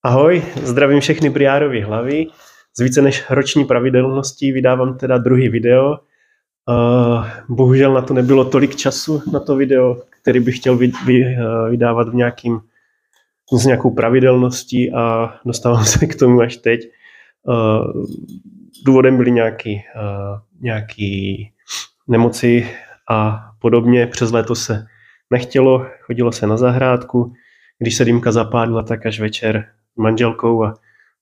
Ahoj, zdravím všechny Briárovy hlavy. Z více než roční pravidelností vydávám teda druhý video. Bohužel na to nebylo tolik času na to video, který bych chtěl vydávat s nějakou pravidelností a dostávám se k tomu až teď. Důvodem byly nějaký nemoci a podobně. Přes léto se nechtělo, chodilo se na zahrádku. Když se dýmka zapálila, tak až večer s manželkou a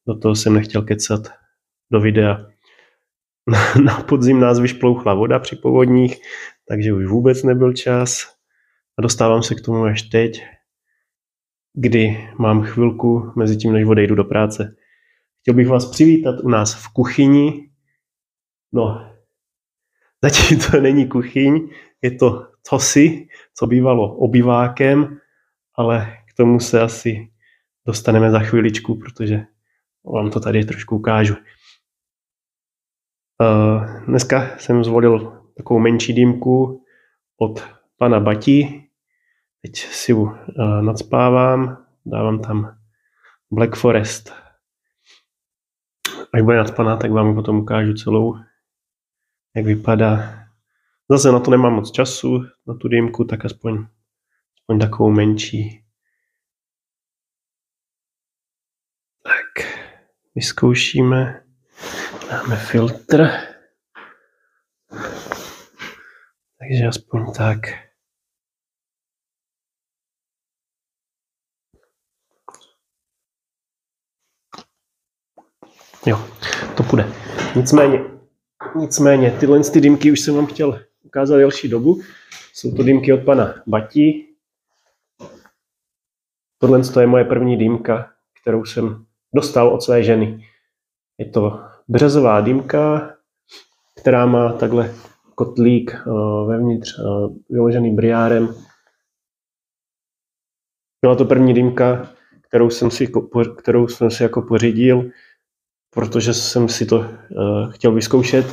do toho jsem nechtěl kecat do videa. Na podzim nás vyšplouchla voda při povodních, takže už vůbec nebyl čas a dostávám se k tomu až teď, kdy mám chvilku mezi tím, než odejdu do práce. Chtěl bych vás přivítat u nás v kuchyni. No, zatím to není kuchyň, je to cosi, co bývalo obyvákem, ale k tomu se asi dostaneme za chviličku, protože vám to tady trošku ukážu. Dneska jsem zvolil takovou menší dýmku od pana Bati. Teď si ji nacpávám, dávám tam Black Forest. Až bude nacpaná, tak vám potom ukážu celou, jak vypadá. Zase na to nemám moc času, na tu dýmku, tak aspoň takovou menší. Tak, vyzkoušíme. Dáme filtr. Takže aspoň tak. Jo, to půjde. Nicméně tyhle dýmky už jsem vám chtěl ukázat delší dobu. Jsou to dýmky od pana Bati. Tohle je moje první dýmka, kterou jsem dostal od své ženy. Je to březová dýmka, která má takhle kotlík vevnitř vyložený briárem. Byla to první dýmka, kterou jsem si jako pořídil, protože jsem si to chtěl vyzkoušet.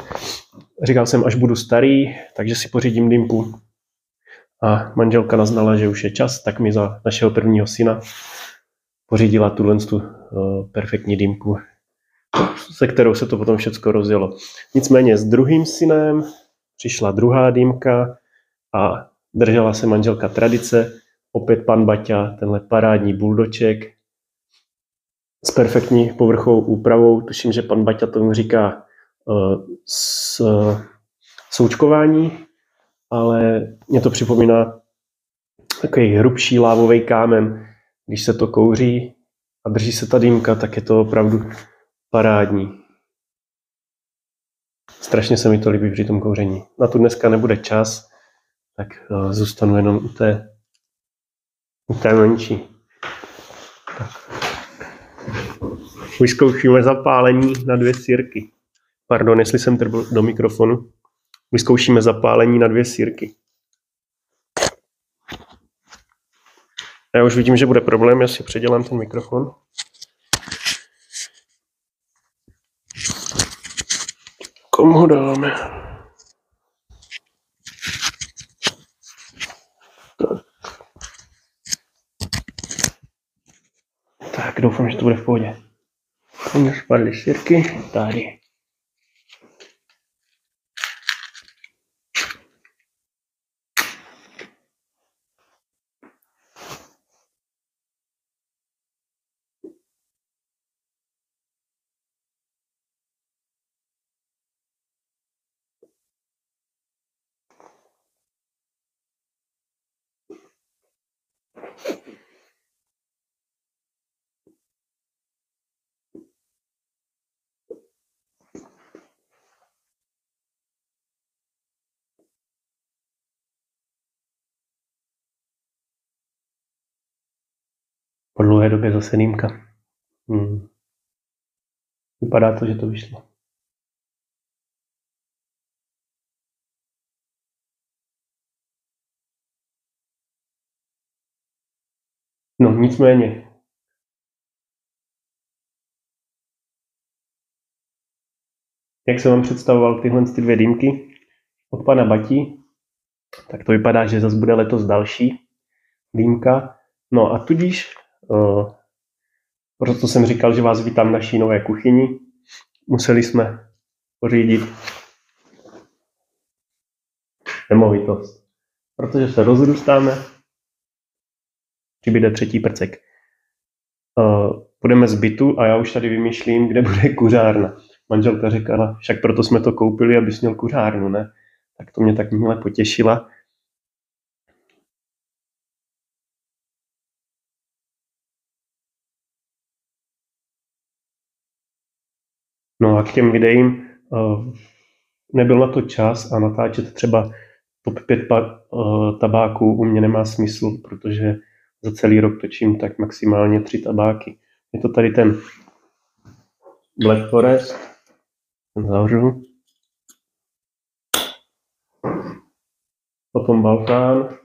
Říkal jsem, až budu starý, takže si pořídím dýmku. A manželka naznala, že už je čas, tak mi za našeho prvního syna pořídila tuhle perfektní dýmku, se kterou se to potom všecko rozjelo. Nicméně s druhým synem přišla druhá dýmka a držela se manželka tradice. Opět pan Baťa, tenhle parádní buldoček s perfektní povrchovou úpravou. Tuším, že pan Baťa tomu říká součkování, ale mě to připomíná takový hrubší lávový kámen. Když se to kouří a drží se ta dýmka, tak je to opravdu parádní. Strašně se mi to líbí při tom kouření. Na to dneska nebude čas, tak zůstanu jenom u té menší. Vyzkoušíme zapálení na 2 sýrky. Pardon, jestli jsem trbl do mikrofonu. Vyzkoušíme zapálení na 2 sýrky. Já už vidím, že bude problém, já si předělám ten mikrofon. Komu ho dáme? Tak, doufám, že to bude v pohodě. Už spadly sýrky, tady. Po dlouhé době zase dýmka. Vypadá to, že to vyšlo. No, nicméně. Jak jsem vám představoval tyhle 2 dýmky od pana Bati, tak to vypadá, že zase bude letos další dýmka. No a tudíž Proto jsem říkal, že vás vítám v naší nové kuchyni. Museli jsme pořídit nemovitost, protože se rozrůstáme, přibude třetí prcek. Půjdeme z bytu a já už tady vymýšlím, kde bude kuřárna. Manželka říkala, však proto jsme to koupili, abys měl kuřárnu, ne? Tak to mě tak milé potěšila. No a k těm videím nebyl na to čas a natáčet třeba top 5 tabáků u mě nemá smysl, protože za celý rok točím tak maximálně 3 tabáky. Je to tady ten Black Forest, ten zavřu. Potom Balkán,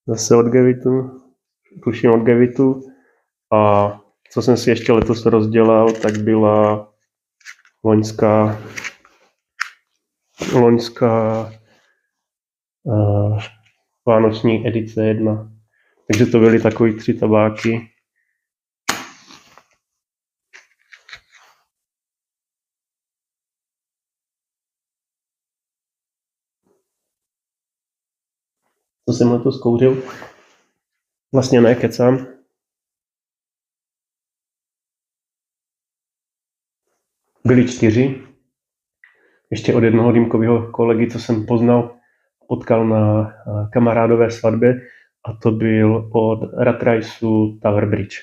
zase od Gevitu, tuším od Gevitu. A co jsem si ještě letos rozdělal, tak byla loňská vánoční edice 1. Takže to byly takový 3 tabáky. Co jsem letos kouřil? Vlastně ne, kecám. Byli 4. Ještě od jednoho dýmkového kolegy, co jsem potkal na kamarádové svatbě, a to byl od Ratriceu Tower Bridge.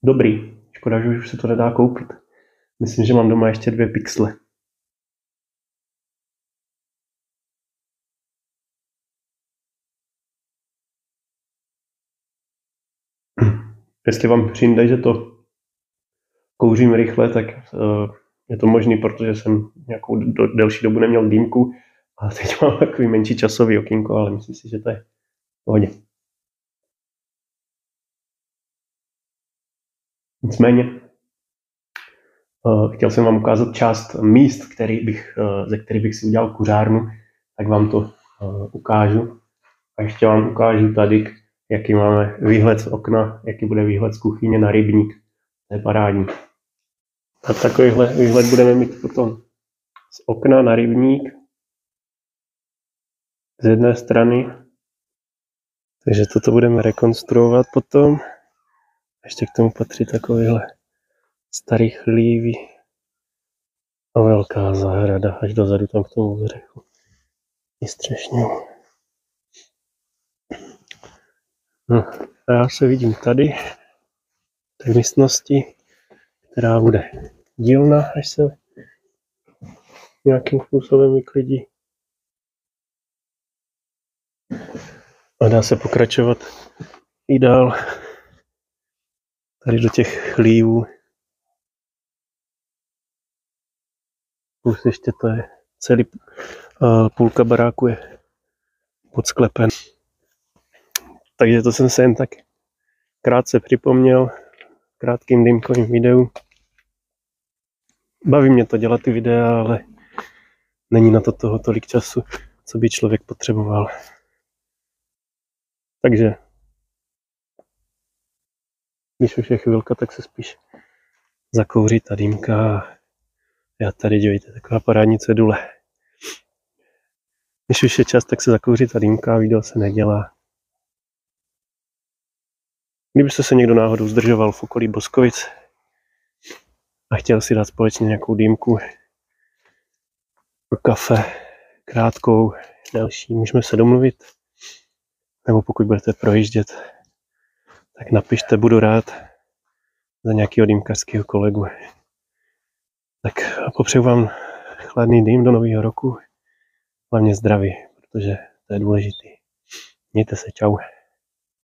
Dobrý. Škoda, že už se to nedá koupit. Myslím, že mám doma ještě 2 pixle. Jestli vám přijde, že to kouřím rychle, tak je to možný, protože jsem nějakou delší dobu neměl dýmku a teď mám takový menší časový okýnko, ale myslím si, že to je v pohodě. Nicméně, chtěl jsem vám ukázat část míst, ze kterých bych si udělal kuřárnu, tak vám to ukážu. A ještě vám ukážu tady, jaký máme výhled z okna, jaký bude výhled z kuchyně na rybník. To je parádní. A takovýhle výhled budeme mít potom z okna na rybník z jedné strany. Takže toto budeme rekonstruovat potom. Ještě k tomu patří takovýhle starý chlívy a velká zahrada až dozadu tam k tomu břehu. I střešně. No, a já se vidím tady, v té místnosti, která bude dílna, až se nějakým způsobem vyklidí. A dá se pokračovat i dál tady do těch chlívů. Plus ještě to je celý půlka baráku je pod sklepem. Takže to jsem se jen tak krátce připomněl v krátkým dýmkovým videu. Baví mě to dělat ty videa, ale není na to toho tolik času, co by člověk potřeboval. Takže když už je chvilka, tak se spíš zakouří ta dýmka. Já tady, dívejte, taková parádní cedule. Když už je čas, tak se zakouří ta dýmka a video se nedělá. Kdybyste se někdo náhodou zdržoval v okolí Boskovic a chtěl si dát společně nějakou dýmku pro kafe, krátkou, delší, můžeme se domluvit. Nebo pokud budete projíždět, tak napište, budu rád za nějakého dýmkařského kolegu. Tak popřeju vám chladný dým do nového roku, hlavně zdraví, protože to je důležitý. Mějte se, čau.